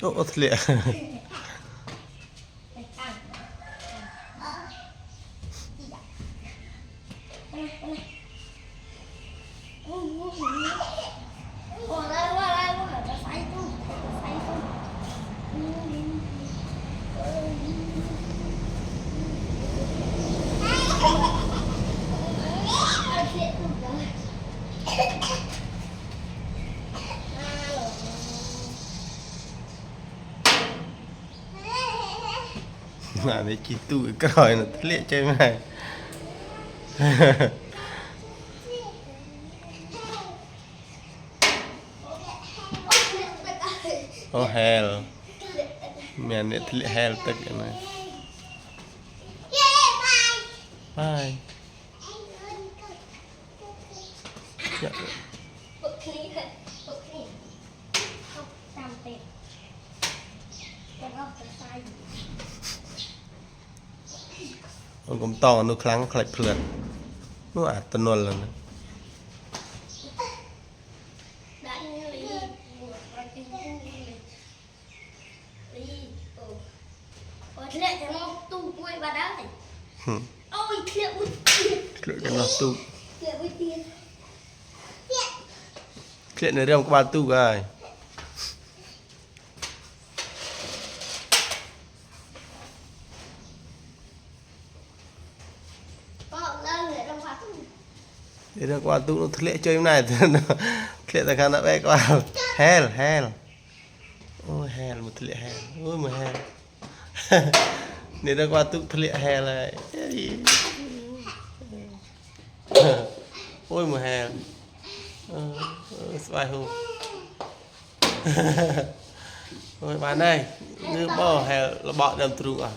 Ô lẹ mà đấy chỉ tụi còi nó lẹ chơi mày oh hell mẹ này lẹ hell tất cả này bye dạ. Ông cũng to nó kháng khạch phượt nó à tân luôn là cái nó tu chuyện này đâu có bao tu rồi để được qua tu nó lệ chơi này lệ ta khăn đã bé qua hell ôi hell một lệ hell ôi một hell để được qua tu lệ hell này ôi một hell vài hôm ôi bạn này như bò hell là bọ đầm trụ à